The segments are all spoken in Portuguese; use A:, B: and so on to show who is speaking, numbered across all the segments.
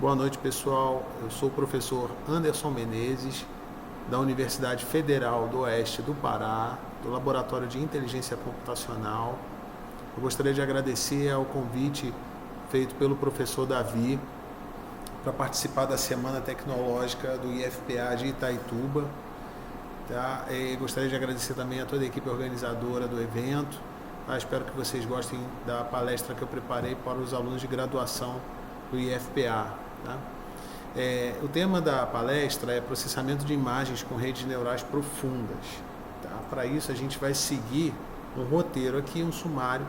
A: Boa noite, pessoal. Eu sou o professor Anderson Menezes, da Universidade Federal do Oeste do Pará, do Laboratório de Inteligência Computacional. Eu gostaria de agradecer ao convite feito pelo professor Davi para participar da Semana Tecnológica do IFPA de Itaituba. Tá? E gostaria de agradecer também a toda a equipe organizadora do evento. Tá? Espero que vocês gostem da palestra que eu preparei para os alunos de graduação do IFPA. Tá? O tema da palestra é processamento de imagens com redes neurais profundas. Tá? Para isso a gente vai seguir um roteiro aqui, um sumário,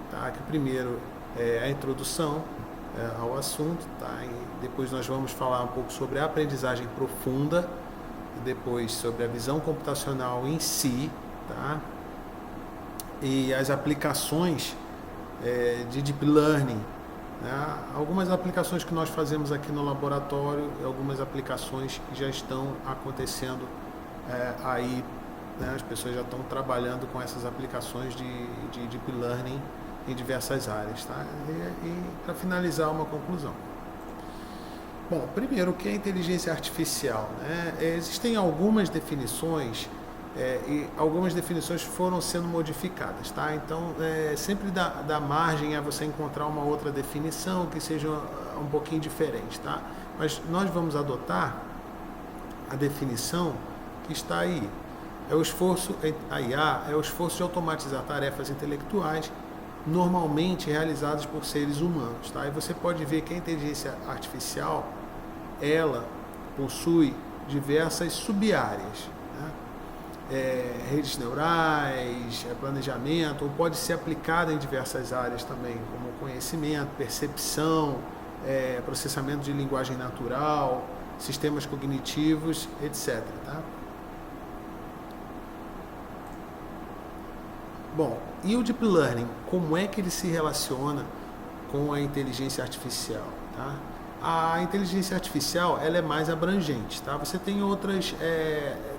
A: tá? Que primeiro é a introdução ao assunto, tá? E depois nós vamos falar um pouco sobre a aprendizagem profunda, depois sobre a visão computacional em si, tá? E as aplicações de Deep Learning, né? Algumas aplicações que nós fazemos aqui no laboratório e algumas aplicações que já estão acontecendo aí, né? As pessoas já estão trabalhando com essas aplicações de Deep Learning em diversas áreas, tá? E para finalizar, uma conclusão. Bom, primeiro, o que é inteligência artificial, né? Existem algumas definições e algumas definições foram sendo modificadas, tá? Então, sempre dá margem a você encontrar uma outra definição que seja um pouquinho diferente, tá? Mas nós vamos adotar a definição que está aí. A IA é o esforço de automatizar tarefas intelectuais normalmente realizadas por seres humanos, tá? E você pode ver que a inteligência artificial, ela possui diversas sub-áreas, né? Redes neurais, planejamento, ou pode ser aplicada em diversas áreas também, como conhecimento, percepção, processamento de linguagem natural, sistemas cognitivos, etc. Tá? Bom, e o Deep Learning, como é que ele se relaciona com a inteligência artificial? Tá? A inteligência artificial, ela é mais abrangente, tá? Você tem outras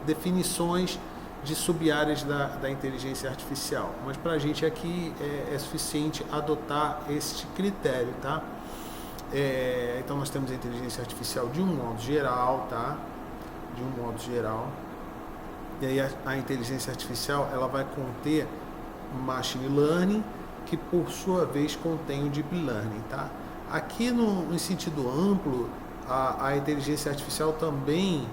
A: definições de sub-áreas da inteligência artificial, mas para a gente aqui é suficiente adotar este critério, tá? Então nós temos a inteligência artificial de um modo geral, tá? De um modo geral. E aí a inteligência artificial, ela vai conter Machine Learning, que por sua vez contém o Deep Learning, tá? Aqui no sentido amplo, a inteligência artificial também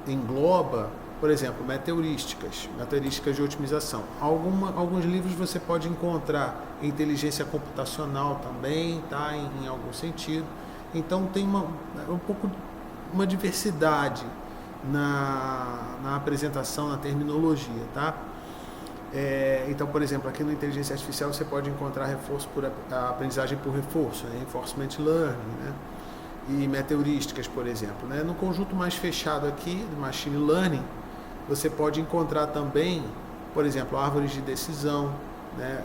A: engloba, por exemplo, meteorísticas de otimização. Alguns livros você pode encontrar inteligência computacional também, tá? Em algum sentido. Então tem uma diversidade na apresentação, na terminologia, tá? Então, por exemplo, aqui na inteligência artificial você pode encontrar reforço a aprendizagem por reforço, né? Reinforcement Learning, né? E meteorísticas, por exemplo, né? No conjunto mais fechado aqui, do Machine Learning, você pode encontrar também, por exemplo, árvores de decisão, né?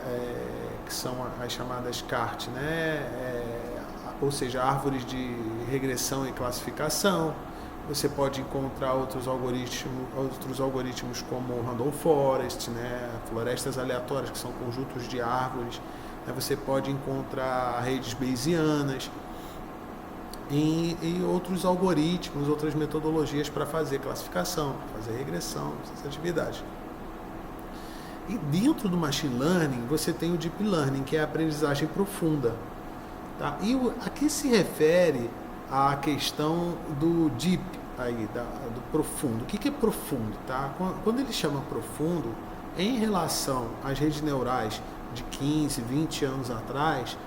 A: Que são as chamadas CART, né? Ou seja, árvores de regressão e classificação. Você pode encontrar outros algoritmos como o Random Forest, né? Florestas aleatórias, que são conjuntos de árvores. Você pode encontrar redes bayesianas e outros algoritmos, outras metodologias para fazer classificação, para fazer regressão, essas atividades. E dentro do Machine Learning, você tem o Deep Learning, que é a aprendizagem profunda. Tá? E a que se refere a questão do deep, aí, do profundo. O que é profundo? Tá? Quando ele chama profundo, em relação às redes neurais de 15, 20 anos atrás,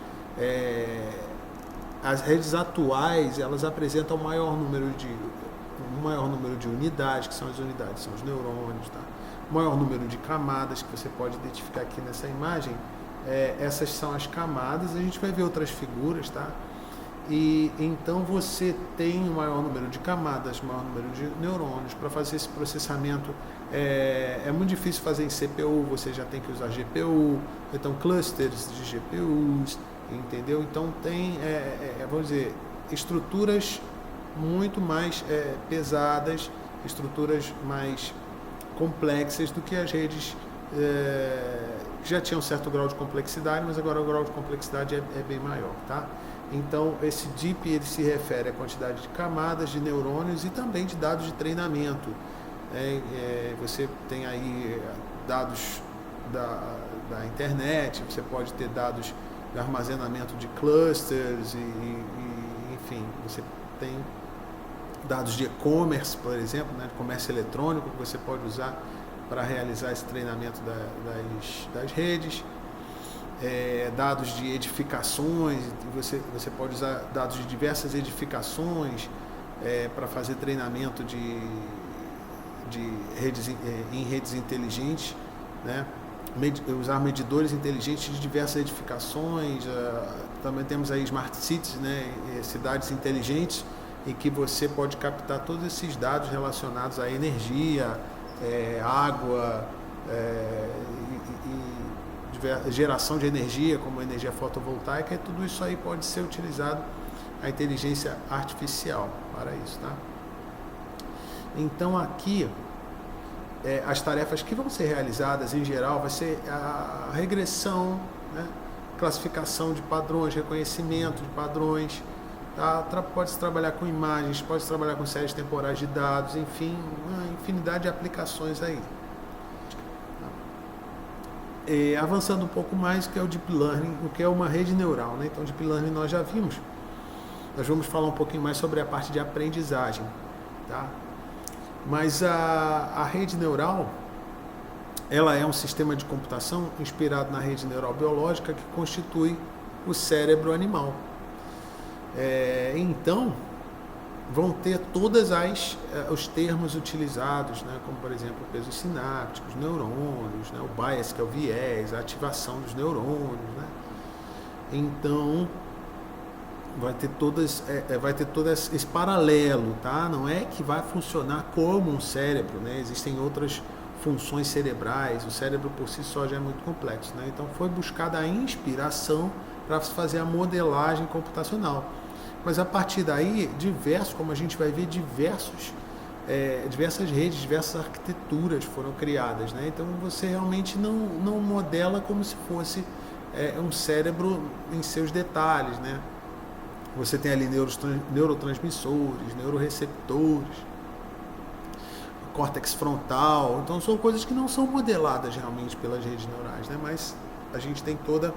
A: as redes atuais, elas apresentam um maior número de unidades, que são as unidades, são os neurônios, tá? O maior número de camadas, que você pode identificar aqui nessa imagem, essas são as camadas. A gente vai ver outras figuras, tá? E então você tem um maior número de camadas, maior número de neurônios. Para fazer esse processamento é muito difícil fazer em CPU, você já tem que usar GPU, então clusters de GPUs, entendeu? Então tem, vamos dizer, estruturas muito mais pesadas, estruturas mais complexas do que as redes que já tinha um certo grau de complexidade, mas agora o grau de complexidade é bem maior, tá? Então, esse DEEP ele se refere à quantidade de camadas de neurônios e também de dados de treinamento. Você tem aí dados da internet, você pode ter dados de armazenamento de clusters, enfim, você tem dados de e-commerce, por exemplo, né, de comércio eletrônico, que você pode usar para realizar esse treinamento das redes. Dados de edificações, você pode usar dados de diversas edificações para fazer treinamento de redes, em redes inteligentes, né? Usar medidores inteligentes de diversas edificações. Também temos aí smart cities, né? Cidades inteligentes, em que você pode captar todos esses dados relacionados à energia, água, geração de energia, como energia fotovoltaica, e tudo isso aí pode ser utilizado a inteligência artificial para isso, tá? Então aqui as tarefas que vão ser realizadas em geral vai ser a regressão, né? Classificação de padrões, reconhecimento de padrões, tá? Pode-se trabalhar com imagens, pode-se trabalhar com séries temporais de dados, enfim, uma infinidade de aplicações aí. Avançando um pouco mais, que é o Deep Learning, o que é uma rede neural, né? Então, Deep Learning nós já vimos. Nós vamos falar um pouquinho mais sobre a parte de aprendizagem, tá? Mas a rede neural, ela é um sistema de computação inspirado na rede neural biológica que constitui o cérebro animal. Então, vão ter todos os termos utilizados, né, como por exemplo o peso sináptico, os neurônios, né, o bias, que é o viés, a ativação dos neurônios, né? Então vai ter todo esse paralelo, tá? Não é que vai funcionar como um cérebro, né? Existem outras funções cerebrais, o cérebro por si só já é muito complexo, né? Então foi buscada a inspiração para fazer a modelagem computacional. Mas a partir daí, como a gente vai ver, diversas redes, diversas arquiteturas foram criadas, né? Então você realmente não modela como se fosse um cérebro em seus detalhes, né? Você tem ali neurotransmissores, neuroreceptores, córtex frontal. Então são coisas que não são modeladas realmente pelas redes neurais, né? Mas a gente tem toda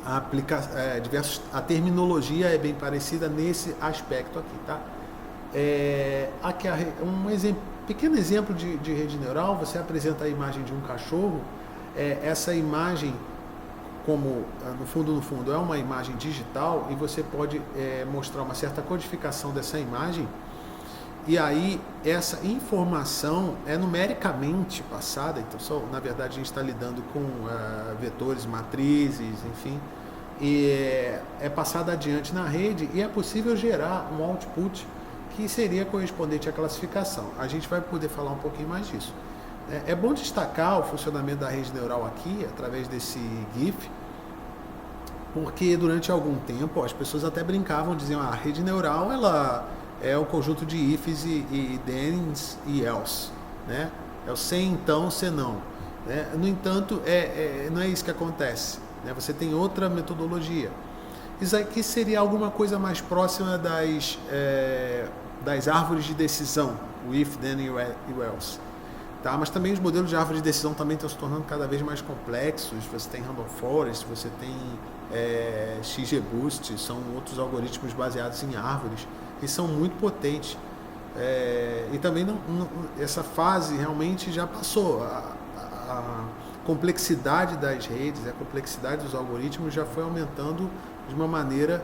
A: a terminologia é bem parecida nesse aspecto aqui, tá? Aqui pequeno exemplo de rede neural. Você apresenta a imagem de um cachorro. Essa imagem, como no fundo é uma imagem digital, e você pode mostrar uma certa codificação dessa imagem, e aí essa informação é numericamente passada. Então na verdade a gente está lidando com vetores, matrizes, enfim, e é passada adiante na rede, e é possível gerar um output que seria correspondente à classificação. A gente vai poder falar um pouquinho mais disso. É bom destacar o funcionamento da rede neural aqui, através desse GIF, porque durante algum tempo as pessoas até brincavam, diziam: a rede neural ela é um conjunto de ifs e thens e else, né? É o se, então, se não, né? No entanto, não é isso que acontece, né? Você tem outra metodologia. Isso aqui seria alguma coisa mais próxima das árvores de decisão, o if, then e o else. Tá? Mas também os modelos de árvore de decisão também estão se tornando cada vez mais complexos. Você tem Random Forest, você tem XGBoost, são outros algoritmos baseados em árvores, que são muito potentes. E também essa fase realmente já passou. A complexidade das redes, a complexidade dos algoritmos já foi aumentando de uma maneira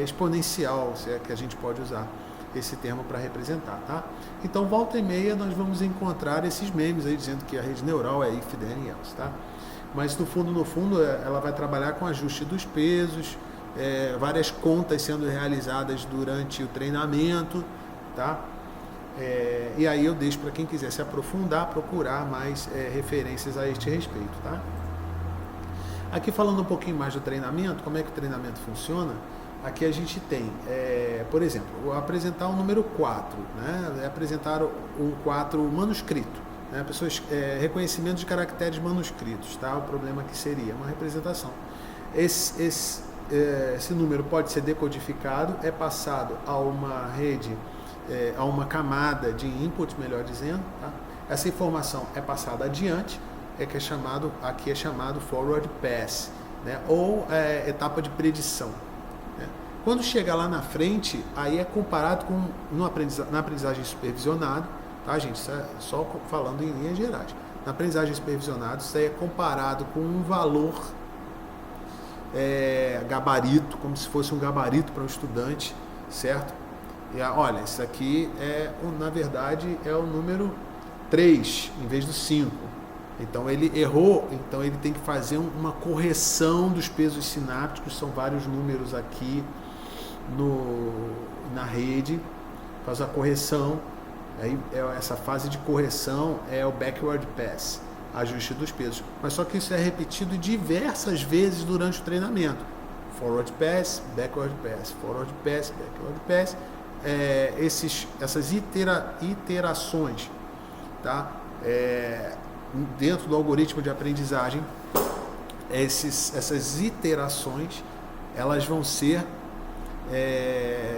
A: exponencial, se é que a gente pode usar esse termo para representar, tá? Então, volta e meia, nós vamos encontrar esses memes aí dizendo que a rede neural é if, then e else, tá? Mas no fundo, ela vai trabalhar com ajuste dos pesos, várias contas sendo realizadas durante o treinamento, tá? E aí eu deixo para quem quiser se aprofundar, procurar mais referências a este respeito, tá? Aqui falando um pouquinho mais do treinamento, como é que o treinamento funciona. Aqui a gente tem, por exemplo, apresentar o número 4, né? Apresentar um 4 manuscrito. né? Reconhecimento de caracteres manuscritos, tá? O problema que seria uma representação. Esse número pode ser decodificado, é passado a uma rede, a uma camada de input, melhor dizendo, tá? Essa informação é passada adiante, aqui é chamado forward pass, né? Ou etapa de predição, né? Quando chega lá na frente, aí é comparado com na aprendizagem supervisionada, tá, gente? Isso é só falando em linhas gerais. Na aprendizagem supervisionada, isso aí é comparado com um valor gabarito, como se fosse um gabarito para um estudante, certo? E olha, isso aqui na verdade é o número 3 em vez do 5. Então ele errou, então ele tem que fazer uma correção dos pesos sinápticos, são vários números aqui na rede, faz a correção, aí essa fase de correção é o backward pass, ajuste dos pesos. Mas só que isso é repetido diversas vezes durante o treinamento. Forward pass, backward pass, forward pass, backward pass. Essas iterações, tá? Dentro do algoritmo de aprendizagem, essas iterações, elas vão ser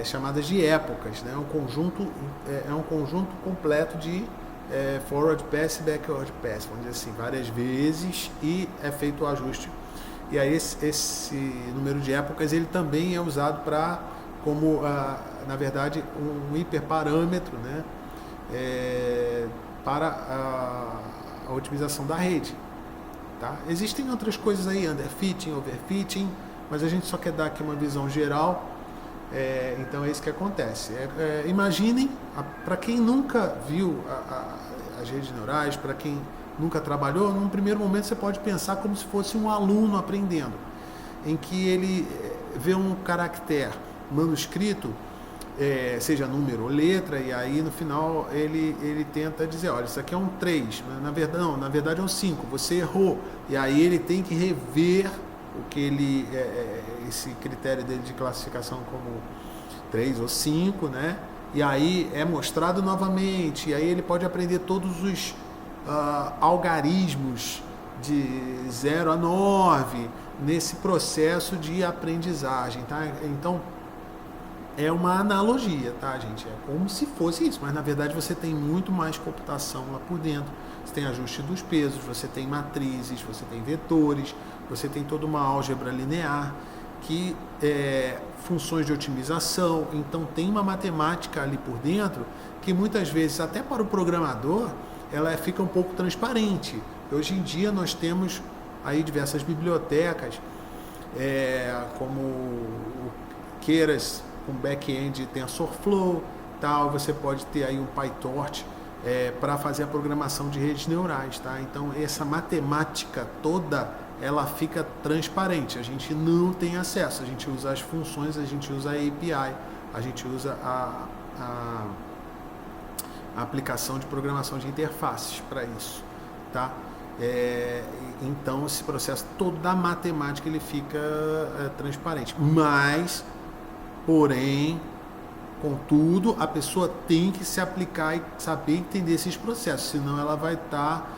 A: chamadas de épocas, né? É um conjunto completo de forward pass e backward pass, vamos dizer assim, várias vezes, e é feito o ajuste. E aí esse número de épocas ele também é usado como na verdade um hiperparâmetro, né? Para a otimização da rede, tá? Existem outras coisas aí, underfitting, overfitting, mas a gente só quer dar aqui uma visão geral. Então é isso que acontece. Imaginem, para quem nunca viu as redes neurais, para quem nunca trabalhou, num primeiro momento você pode pensar como se fosse um aluno aprendendo, em que ele vê um caractere manuscrito, seja número ou letra, e aí no final ele tenta dizer, olha, isso aqui é um 3, na verdade é um 5, você errou, e aí ele tem que rever o que esse critério dele de classificação como 3 ou 5, né? E aí é mostrado novamente, e aí ele pode aprender todos os algarismos de 0 a 9 nesse processo de aprendizagem, tá? Então é uma analogia, tá, gente? É como se fosse isso, mas na verdade você tem muito mais computação lá por dentro. Você tem ajuste dos pesos, você tem matrizes, você tem vetores, você tem toda uma álgebra linear, que funções de otimização. Então tem uma matemática ali por dentro que muitas vezes, até para o programador, ela fica um pouco transparente. Hoje em dia nós temos aí diversas bibliotecas, como o Keras com back-end TensorFlow, tal. Você pode ter aí um PyTorch para fazer a programação de redes neurais, tá? Então essa matemática toda, ela fica transparente, a gente não tem acesso, a gente usa as funções, a gente usa a API, a gente usa a aplicação de programação de interfaces para isso, tá? Então esse processo todo da matemática ele fica transparente, mas porém, contudo, a pessoa tem que se aplicar e saber entender esses processos, senão ela vai estar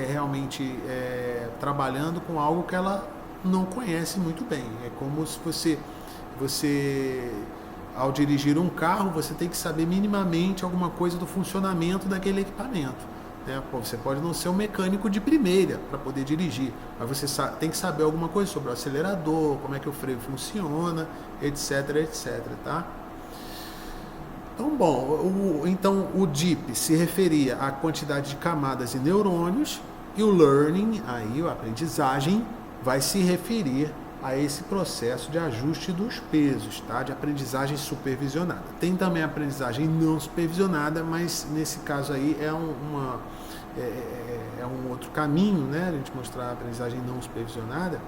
A: realmente trabalhando com algo que ela não conhece muito bem. É como se você, ao dirigir um carro, você tem que saber minimamente alguma coisa do funcionamento daquele equipamento, né? Você pode não ser um mecânico de primeira para poder dirigir, mas você tem que saber alguma coisa sobre o acelerador, como é que o freio funciona, etc, etc, tá? Então, bom, o DEEP se referia à quantidade de camadas e neurônios, e o learning, aí a aprendizagem, vai se referir a esse processo de ajuste dos pesos, tá? De aprendizagem supervisionada. Tem também a aprendizagem não supervisionada, mas nesse caso aí é um outro caminho, né? A gente mostrar a aprendizagem não supervisionada.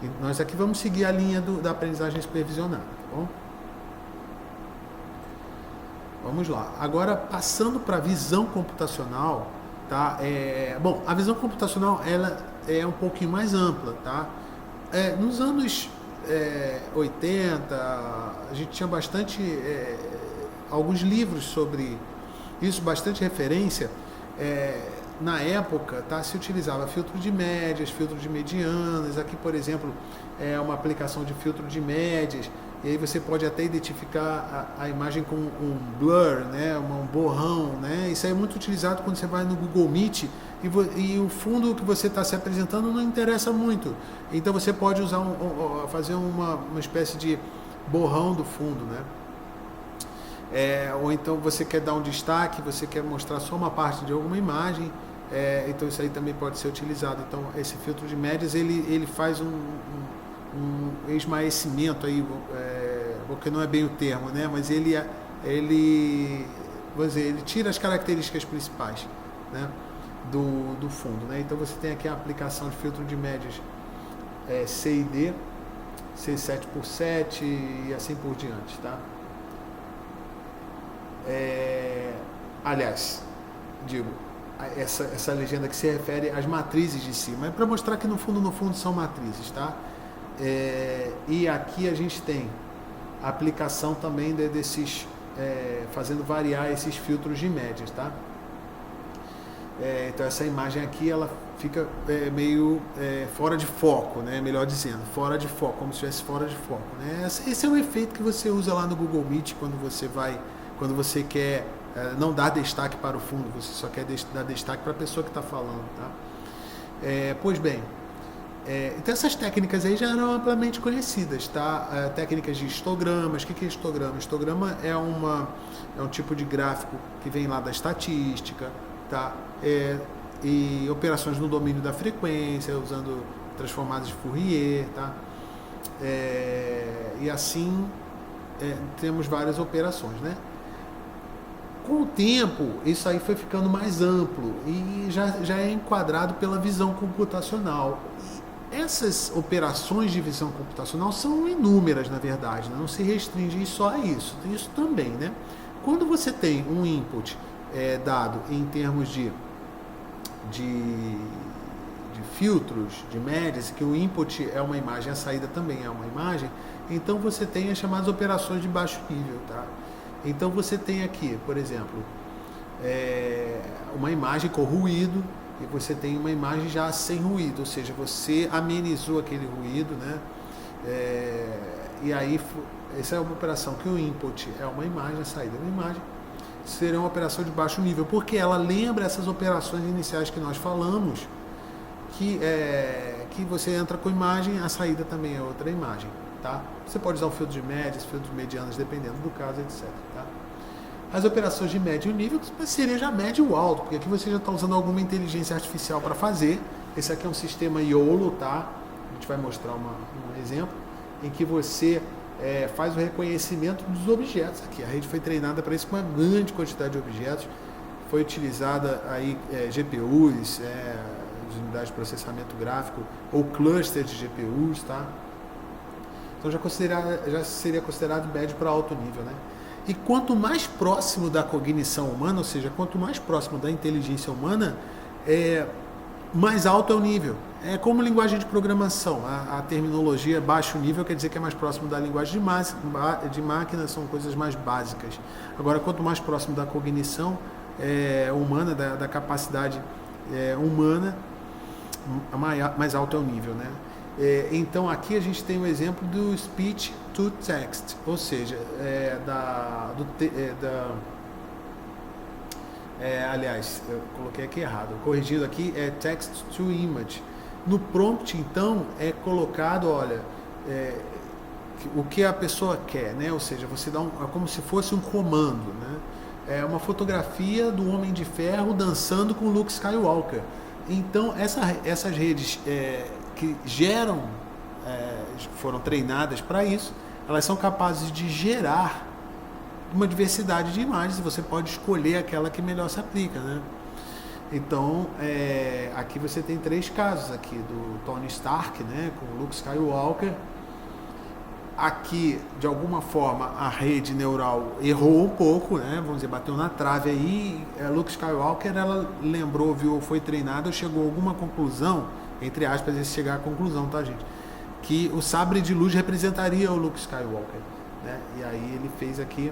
A: E nós aqui vamos seguir a linha da aprendizagem supervisionada, tá bom? Vamos lá. Agora, passando para a visão computacional, tá? Bom, a visão computacional ela é um pouquinho mais ampla, tá? Nos anos 80, a gente tinha bastante alguns livros sobre isso, bastante referência na época, tá, se utilizava filtro de médias, filtro de medianas. Aqui, por exemplo, é uma aplicação de filtro de médias, e aí você pode até identificar a imagem com um blur, né, um borrão, né? Isso aí é muito utilizado quando você vai no Google Meet e o fundo que você está se apresentando não interessa muito. Então você pode usar fazer uma espécie de borrão do fundo, né? Ou então você quer dar um destaque, você quer mostrar só uma parte de alguma imagem, então isso aí também pode ser utilizado. Então esse filtro de médias ele faz um esmaecimento aí, porque não é bem o termo, né? Mas vamos dizer, ele tira as características principais, né, do fundo, né? Então você tem aqui a aplicação de filtro de médias C e D, C7x7 e assim por diante, tá? Aliás, digo, essa legenda que se refere às matrizes de cima, é para mostrar que no fundo são matrizes, tá? E aqui a gente tem a aplicação também desses, fazendo variar esses filtros de médias, tá? Então essa imagem aqui ela fica meio fora de foco, né? Melhor dizendo, fora de foco, como se estivesse fora de foco, né? Esse é o efeito que você usa lá no Google Meet quando você quer não dar destaque para o fundo, você só quer dar destaque para a pessoa que está falando, tá? Pois bem, então essas técnicas aí já eram amplamente conhecidas, tá? Técnicas de histogramas. O que é histograma? Histograma é um tipo de gráfico que vem lá da estatística, tá? E operações no domínio da frequência, usando transformadas de Fourier, tá? E assim temos várias operações, né? Com o tempo, isso aí foi ficando mais amplo e já é enquadrado pela visão computacional. Essas operações de visão computacional são inúmeras, na verdade, né? Não se restringe só a isso. Isso também, né? Quando você tem um input dado em termos de filtros, de médias, que o input é uma imagem, a saída também é uma imagem, então você tem as chamadas operações de baixo nível, tá? Então você tem aqui, por exemplo, uma imagem com ruído, e você tem uma imagem já sem ruído, ou seja, você amenizou aquele ruído, né? E aí, essa é uma operação que o input é uma imagem, a saída é uma imagem, será uma operação de baixo nível, porque ela lembra essas operações iniciais que nós falamos, que você entra com imagem, a saída também é outra imagem, tá? Você pode usar o filtro de médias, filtro de medianas, dependendo do caso, etc, tá? As operações de médio nível seria já médio alto, porque aqui você já está usando alguma inteligência artificial para fazer. Esse aqui é um sistema YOLO, tá? A gente vai mostrar um exemplo em que você faz o reconhecimento dos objetos aqui. A rede foi treinada para isso com uma grande quantidade de objetos. Foi utilizada aí GPUs, as unidades de processamento gráfico, ou clusters de GPUs, tá? Então já seria considerado médio para alto nível, né? E quanto mais próximo da cognição humana, ou seja, quanto mais próximo da inteligência humana, mais alto é o nível. É como linguagem de programação. A terminologia baixo nível quer dizer que é mais próximo da linguagem de máquina, são coisas mais básicas. Agora, quanto mais próximo da cognição humana, da capacidade humana, mais alto é o nível, né? Então aqui a gente tem um exemplo do speech to text, ou seja, aliás, eu coloquei aqui errado, corrigindo aqui, text to image. No prompt, então, é colocado, olha, o que a pessoa quer, né? Ou seja, você dá é como se fosse um comando, né? É uma fotografia do Homem de Ferro dançando com Luke Skywalker. Então, essas redes que foram treinadas para isso, elas são capazes de gerar uma diversidade de imagens e você pode escolher aquela que melhor se aplica, né? Então, aqui você tem 3 casos aqui do Tony Stark, né, com o Luke Skywalker. Aqui, de alguma forma, a rede neural errou um pouco, né? Vamos dizer, bateu na trave aí. Luke Skywalker, ela lembrou, viu, foi treinada, chegou a alguma conclusão, entre aspas, esse chegar à conclusão, tá, gente? Que o sabre de luz representaria o Luke Skywalker, né? E aí ele fez aqui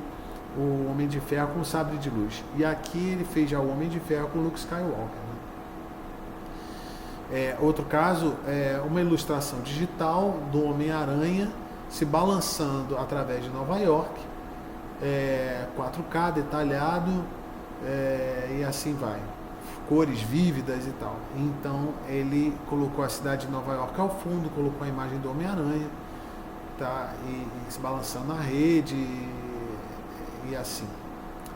A: o Homem de Ferro com o sabre de luz. E aqui ele fez já o Homem de Ferro com o Luke Skywalker, né? Outro caso é uma ilustração digital do Homem-Aranha se balançando através de Nova York, 4K detalhado, e assim vai, cores vívidas e tal. Então ele colocou a cidade de Nova York ao fundo, colocou a imagem do Homem-Aranha, tá? E se balançando na rede e assim,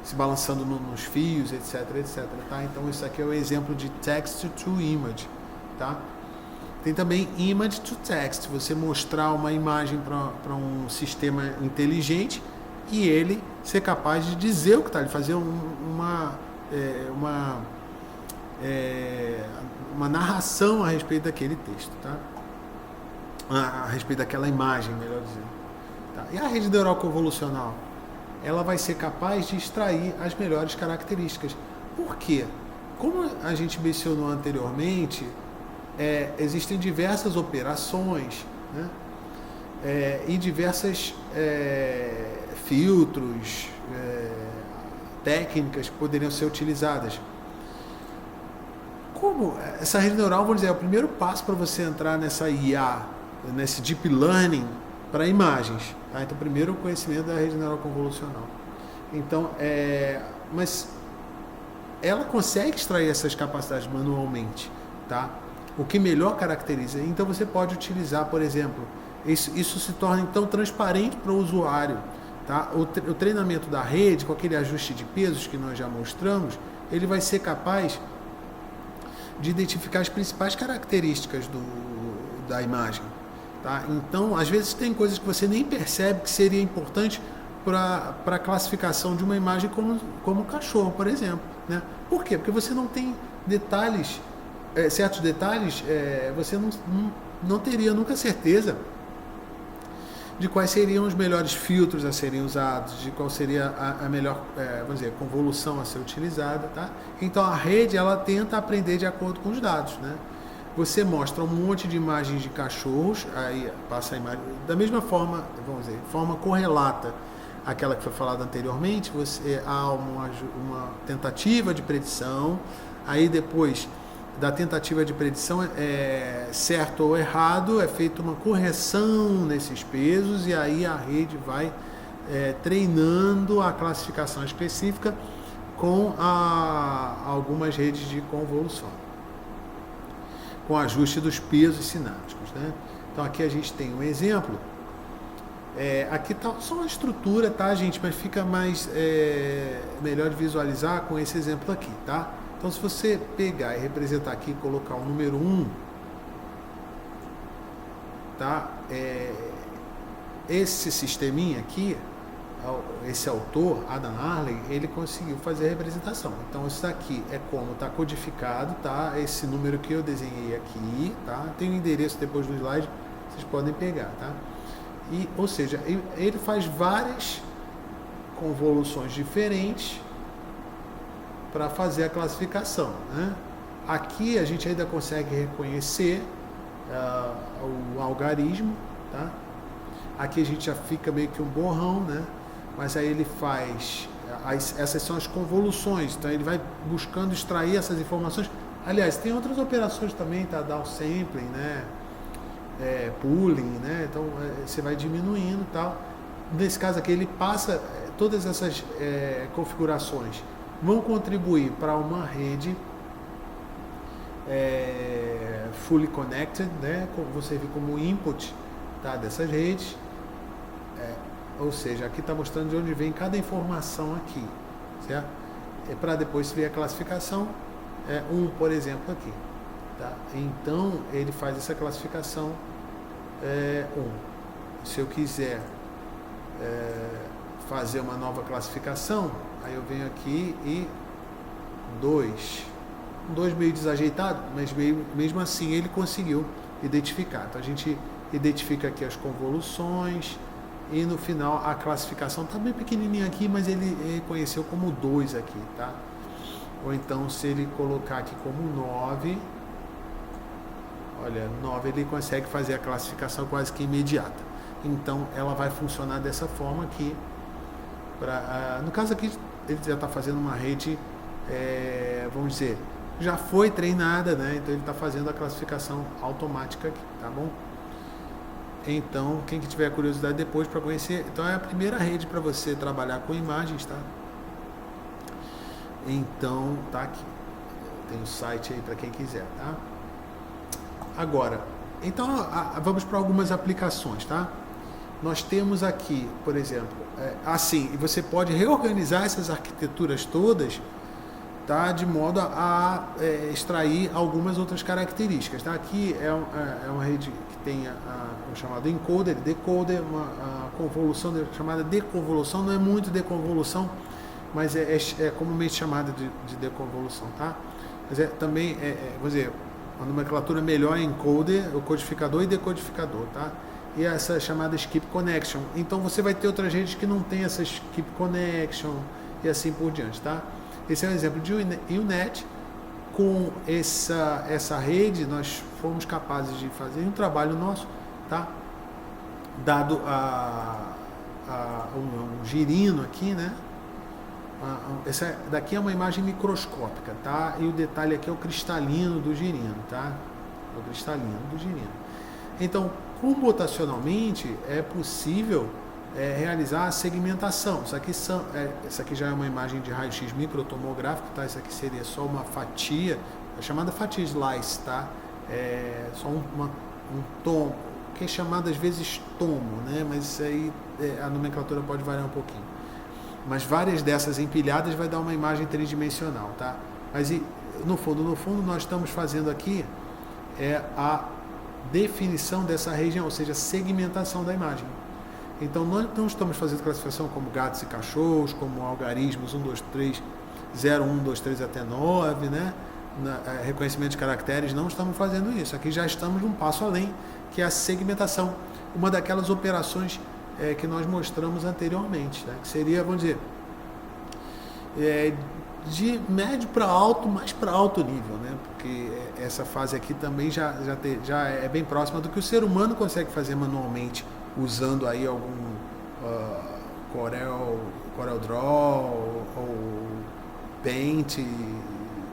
A: se balançando nos fios, etc, etc, tá? Então isso aqui é o exemplo de text to image, tá? Tem também image to text, você mostrar uma imagem para um sistema inteligente e ele ser capaz de dizer o que está ali, fazer uma narração a respeito daquele texto, tá? A respeito daquela imagem, melhor dizendo. Tá? E a rede neural convolucional? Ela vai ser capaz de extrair as melhores características. Por quê? Como a gente mencionou anteriormente, existem diversas operações, né? E diversas filtros, técnicas que poderiam ser utilizadas. Como essa rede neural, vamos dizer, é o primeiro passo para você entrar nessa IA, nesse deep learning para imagens. Tá? Então, primeiro o conhecimento da rede neural convolucional. Então, mas ela consegue extrair essas capacidades manualmente, tá? O que melhor caracteriza. Então, você pode utilizar, por exemplo, isso se torna então transparente para o usuário. Tá? O treinamento da rede, com aquele ajuste de pesos que nós já mostramos, ele vai ser capaz de identificar as principais características da imagem. Tá? Então, às vezes tem coisas que você nem percebe que seria importante para a classificação de uma imagem como cachorro, por exemplo. Né? Por quê? Porque você não tem detalhes, certos detalhes, você não teria nunca certeza de quais seriam os melhores filtros a serem usados, de qual seria a melhor, vamos dizer, convolução a ser utilizada, tá? Então a rede, ela tenta aprender de acordo com os dados, né? Você mostra um monte de imagens de cachorros, aí passa a imagem da mesma forma, vamos dizer, forma correlata àquela que foi falada anteriormente. Há uma tentativa de predição, aí depois da tentativa de predição, certo ou errado, é feita uma correção nesses pesos e aí a rede vai treinando a classificação específica com algumas redes de convolução, com ajuste dos pesos sinápticos, né? Então aqui a gente tem um exemplo. Aqui tá só uma estrutura, tá, gente? Mas fica mais melhor de visualizar com esse exemplo aqui, tá? Então, se você pegar e representar aqui e colocar o número 1, tá? Esse sisteminha aqui, esse autor, Adam Harley, ele conseguiu fazer a representação. Então, isso aqui é como está codificado, tá? Esse número que eu desenhei aqui, tá? Tem um endereço depois do slide, vocês podem pegar, tá? Ou seja, ele faz várias convoluções diferentes para fazer a classificação, né? Aqui a gente ainda consegue reconhecer o algarismo, tá? Aqui a gente já fica meio que um borrão, né? Mas aí ele faz, essas são as convoluções, então ele vai buscando extrair essas informações. Aliás, tem outras operações também, tá? Downsampling, né? Pooling, né? Então você vai diminuindo e tal. Nesse caso aqui ele passa todas essas configurações vão contribuir para uma rede fully connected, né? Você vê como input, tá, dessas redes, ou seja, aqui está mostrando de onde vem cada informação aqui, certo? Para depois ver a classificação, por exemplo, aqui, tá? Então ele faz essa classificação 1. Se eu quiser fazer uma nova classificação, aí eu venho aqui e 2 meio desajeitado, mas mesmo assim ele conseguiu identificar. Então a gente identifica aqui as convoluções e no final a classificação está bem pequenininha aqui, mas ele reconheceu como 2 aqui, tá? Ou então se ele colocar aqui como 9, olha, 9 ele consegue fazer a classificação quase que imediata. Então ela vai funcionar dessa forma aqui. No caso aqui ele já está fazendo uma rede, vamos dizer, já foi treinada, né? Então ele está fazendo a classificação automática aqui, tá bom? Então, quem que tiver curiosidade depois para conhecer, então é a primeira rede para você trabalhar com imagens, tá? Então, tá aqui. Tem o site aí para quem quiser, tá? Agora, então vamos para algumas aplicações, tá? Nós temos aqui, por exemplo, assim, e você pode reorganizar essas arquiteturas todas, tá? De modo a extrair algumas outras características, tá? Aqui é uma rede que tem o chamado encoder, decoder, a convolução chamada deconvolução, não é muito deconvolução, mas é comumente chamada de deconvolução, tá? Mas também, vou dizer, a nomenclatura melhor é encoder, o codificador e decodificador, tá? E essa chamada skip connection. Então você vai ter outras redes que não tem essa skip connection e assim por diante, tá? Esse é um exemplo de UNet. Com essa rede nós fomos capazes de fazer um trabalho nosso, tá? Dado um girino aqui, né? Essa daqui é uma imagem microscópica, tá? E o detalhe aqui é o cristalino do girino, tá? O cristalino do girino. Então, computacionalmente é possível realizar a segmentação. Isso aqui já é uma imagem de raio-x microtomográfico, tá? Isso aqui seria só uma fatia, é chamada fatia slice, tá? É só um tomo, que é chamado às vezes tomo, né? Mas isso aí a nomenclatura pode variar um pouquinho. Mas várias dessas empilhadas vai dar uma imagem tridimensional, tá? Mas no fundo nós estamos fazendo aqui a definição dessa região, ou seja, segmentação da imagem. Então nós não estamos fazendo classificação como gatos e cachorros, como algarismos 1, 2, 3, 0, 1, 2, 3 até 9, né? Reconhecimento de caracteres, não estamos fazendo isso. Aqui já estamos um passo além, que é a segmentação. Uma daquelas operações que nós mostramos anteriormente, né? Que seria, vamos dizer, de médio para alto, mais para alto nível, né? Porque essa fase aqui também já é bem próxima do que o ser humano consegue fazer manualmente, usando aí algum Corel Draw ou Paint,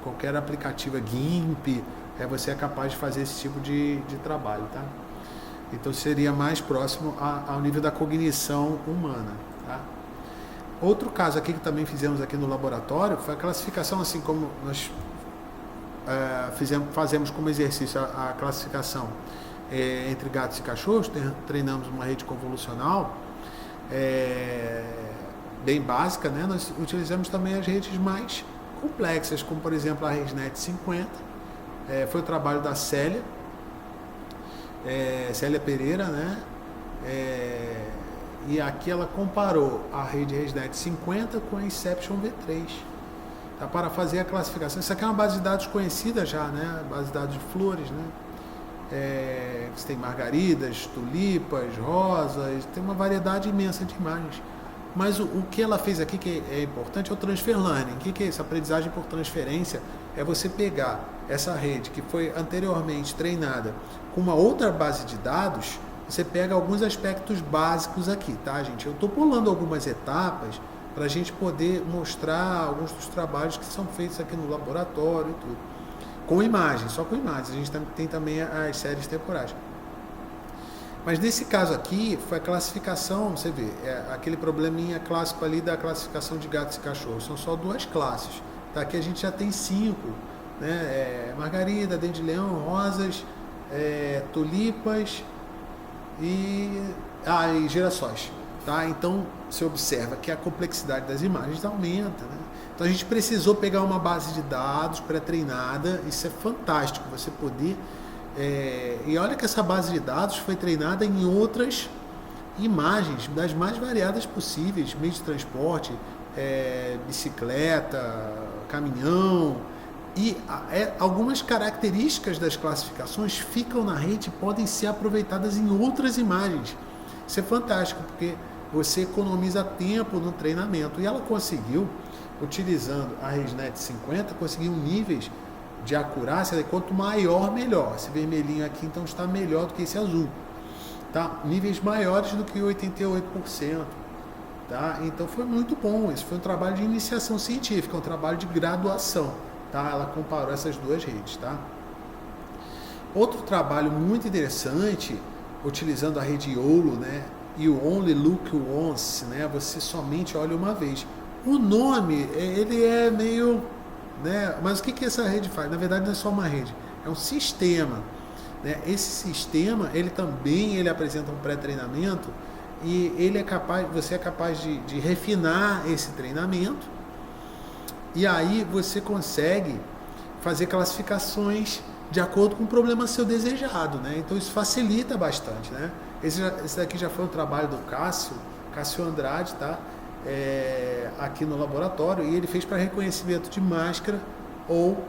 A: qualquer aplicativo, GIMP, você é capaz de fazer esse tipo de trabalho, tá? Então seria mais próximo ao nível da cognição humana, tá? Outro caso aqui que também fizemos aqui no laboratório foi a classificação, assim como nós fazemos como exercício a classificação entre gatos e cachorros, treinamos uma rede convolucional bem básica, né? Nós utilizamos também as redes mais complexas, como por exemplo a ResNet 50, foi o trabalho da Célia Pereira, né? E aqui ela comparou a rede ResNet 50 com a Inception V3, tá? Para fazer a classificação. Isso aqui é uma base de dados conhecida já, né? Base de dados de flores, né? Você tem margaridas, tulipas, rosas, tem uma variedade imensa de imagens. Mas o que ela fez aqui que é importante é o transfer learning. O que é isso? A aprendizagem por transferência é você pegar essa rede que foi anteriormente treinada com uma outra base de dados, você pega alguns aspectos básicos aqui, tá, gente? Eu estou pulando algumas etapas para a gente poder mostrar alguns dos trabalhos que são feitos aqui no laboratório e tudo. Com imagens, só com imagens. A gente tem também as séries temporais. Mas nesse caso aqui, foi a classificação, você vê, aquele probleminha clássico ali da classificação de gatos e cachorros. São só 2 classes. Tá? Aqui a gente já tem 5, né? Margarida, dente de leão, rosas, tulipas e girassóis. Tá? Então, você observa que a complexidade das imagens aumenta, né? Então, a gente precisou pegar uma base de dados pré-treinada. Isso é fantástico, você poder... e olha que essa base de dados foi treinada em outras imagens, das mais variadas possíveis, meio de transporte, bicicleta, caminhão, e algumas características das classificações ficam na rede e podem ser aproveitadas em outras imagens. Isso é fantástico, porque você economiza tempo no treinamento, e ela conseguiu, utilizando a ResNet 50, conseguiu níveis de acurácia, quanto maior, melhor. Esse vermelhinho aqui, então, está melhor do que esse azul. Tá? Níveis maiores do que 88%. Tá? Então, foi muito bom. Esse foi um trabalho de iniciação científica, um trabalho de graduação. tá? Ela comparou essas duas redes, tá? Outro trabalho muito interessante, utilizando a rede YOLO, né? You only look once, né? Você somente olha uma vez. O nome, ele é meio, né? Mas o que essa rede faz? Na verdade, não é só uma rede, é um sistema, né? Esse sistema, ele apresenta um pré-treinamento e você é capaz de refinar esse treinamento e aí você consegue fazer classificações de acordo com o problema seu desejado, né? Então isso facilita bastante, né? Esse daqui já foi um trabalho do Cássio Andrade, tá? Aqui no laboratório, e ele fez para reconhecimento de máscara ou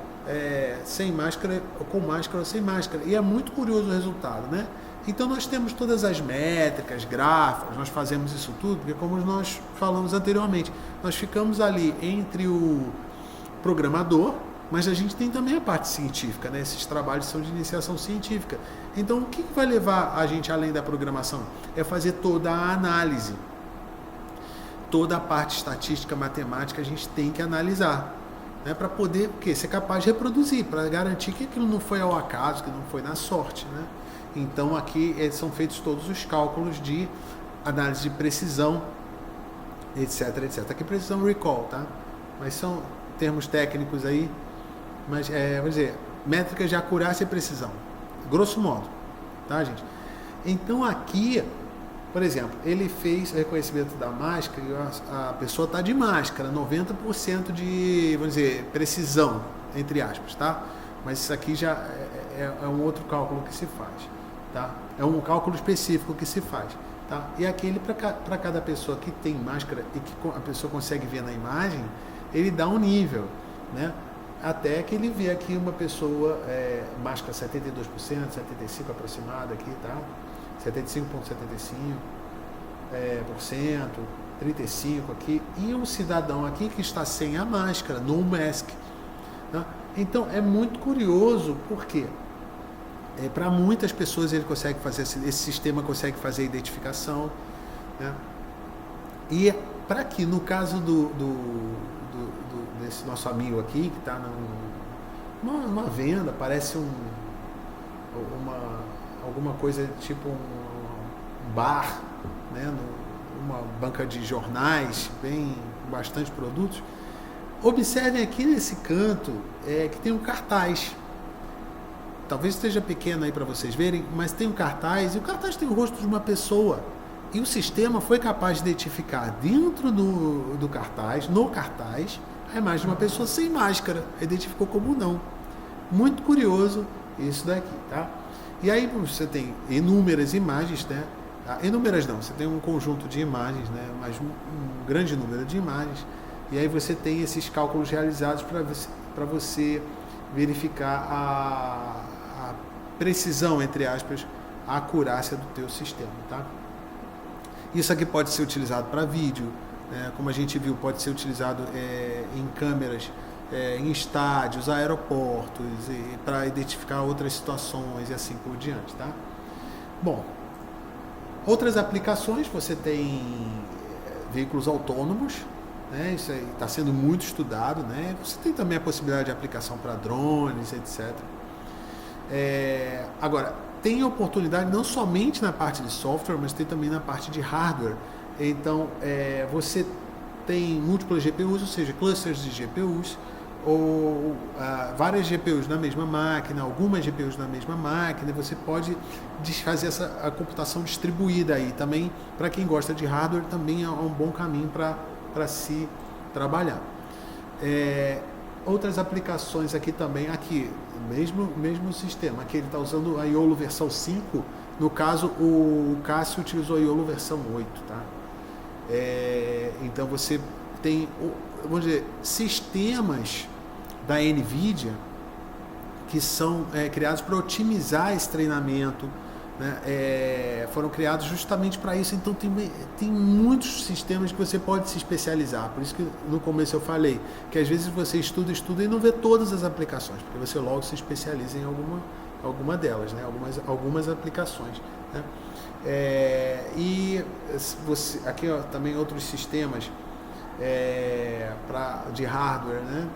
A: sem máscara, ou com máscara ou sem máscara. E é muito curioso o resultado, né? Então nós temos todas as métricas, gráficos, nós fazemos isso tudo, porque como nós falamos anteriormente, nós ficamos ali entre o programador, mas a gente tem também a parte científica, né? Esses trabalhos são de iniciação científica. Então, o que vai levar a gente além da programação? É fazer toda a análise. Toda a parte estatística, matemática, a gente tem que analisar, né? Para poder ser capaz de reproduzir, para garantir que aquilo não foi ao acaso, que não foi na sorte, né? Então, aqui são feitos todos os cálculos de análise de precisão, etc, etc. Aqui precisão recall, tá? Mas são termos técnicos aí, mas vamos dizer, métricas de acurácia e precisão, grosso modo, tá, gente? Então aqui, por exemplo, ele fez reconhecimento da máscara e a pessoa está de máscara, 90% de, vamos dizer, precisão, entre aspas, tá? Mas isso aqui já é um outro cálculo que se faz, tá? É um cálculo específico que se faz, tá? E aqui ele, para cada pessoa que tem máscara e que a pessoa consegue ver na imagem, ele dá um nível, né? Até que ele vê aqui uma pessoa, máscara 72%, 75% aproximada aqui, tá? 75,75%, 35% aqui, e um cidadão aqui que está sem a máscara, no mask, né? Então é muito curioso, porque para muitas pessoas ele consegue fazer, esse sistema consegue fazer a identificação, né? E para que no caso desse nosso amigo aqui, que está numa venda, parece alguma coisa tipo um bar, né, uma banca de jornais, bastante produtos. Observem aqui nesse canto que tem um cartaz. Talvez esteja pequeno aí para vocês verem, mas tem um cartaz, e o cartaz tem o rosto de uma pessoa. E o sistema foi capaz de identificar dentro do cartaz, no cartaz, a imagem de uma pessoa sem máscara. Identificou como não. Muito curioso isso daqui, tá? E aí você tem inúmeras imagens, né? Inúmeras não, você tem um conjunto de imagens, né? Mas um grande número de imagens. E aí você tem esses cálculos realizados para você verificar a precisão, entre aspas, a acurácia do teu sistema, tá? Isso aqui pode ser utilizado para vídeo, né? Como a gente viu, pode ser utilizado em câmeras, em estádios, aeroportos, para identificar outras situações e assim por diante, tá? Bom, outras aplicações, você tem veículos autônomos, né? Isso aí está sendo muito estudado, né? Você tem também a possibilidade de aplicação para drones, etc. Agora, tem oportunidade não somente na parte de software, mas tem também na parte de hardware. Então, você tem múltiplas GPUs, ou seja, clusters de GPUs, ou várias GPUs na mesma máquina, algumas GPUs na mesma máquina, e você pode fazer a computação distribuída aí. Também, para quem gosta de hardware, também é um bom caminho para se trabalhar. Outras aplicações aqui também, mesmo sistema, aqui ele está usando a YOLO versão 5, no caso o Cássio utilizou a YOLO versão 8, tá? Então você tem, vamos dizer, sistemas da NVIDIA que são criados para otimizar esse treinamento, né? Foram criados justamente para isso. Então tem muitos sistemas que você pode se especializar. Por isso que no começo eu falei que às vezes você estuda e não vê todas as aplicações, porque você logo se especializa em alguma delas, né? Algumas aplicações, né? E aqui também outros sistemas de hardware, né?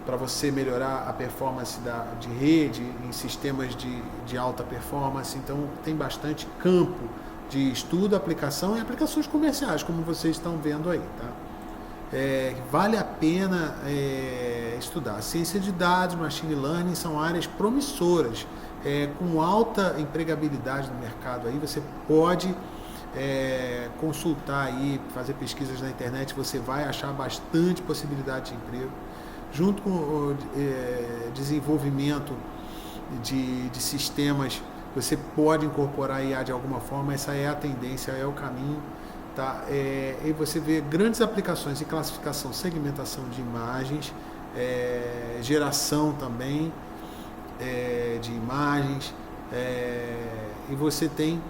A: para você melhorar a performance de rede em sistemas de alta performance. Então, tem bastante campo de estudo, aplicação e aplicações comerciais, como vocês estão vendo aí, tá? Vale a pena estudar. Ciência de dados, machine learning são áreas promissoras, com alta empregabilidade no mercado. Aí você pode consultar aí, fazer pesquisas na internet, você vai achar bastante possibilidade de emprego, junto com o desenvolvimento de sistemas. Você pode incorporar IA de alguma forma, essa é a tendência, é o caminho. Tá? E você vê grandes aplicações em classificação, segmentação de imagens, geração também de imagens, e você tem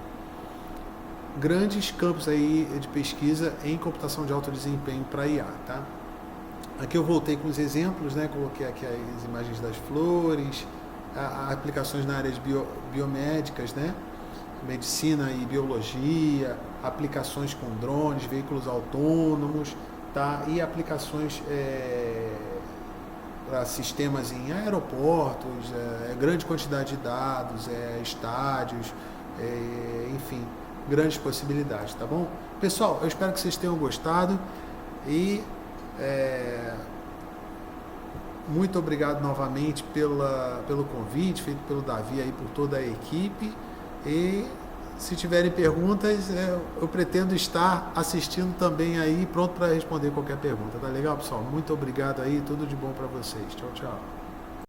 A: grandes campos aí de pesquisa em computação de alto desempenho para IA. Tá? Aqui eu voltei com os exemplos, né? Coloquei aqui as imagens das flores, aplicações na área de biomédicas, né? Medicina e biologia, aplicações com drones, veículos autônomos, tá? E aplicações para sistemas em aeroportos, grande quantidade de dados, estádios, enfim, grandes possibilidades, tá bom? Pessoal, eu espero que vocês tenham gostado e muito obrigado novamente pelo convite feito pelo Davi aí, por toda a equipe. E se tiverem perguntas, eu pretendo estar assistindo também aí, pronto para responder qualquer pergunta. Tá legal, pessoal? Muito obrigado aí, tudo de bom para vocês. Tchau, tchau.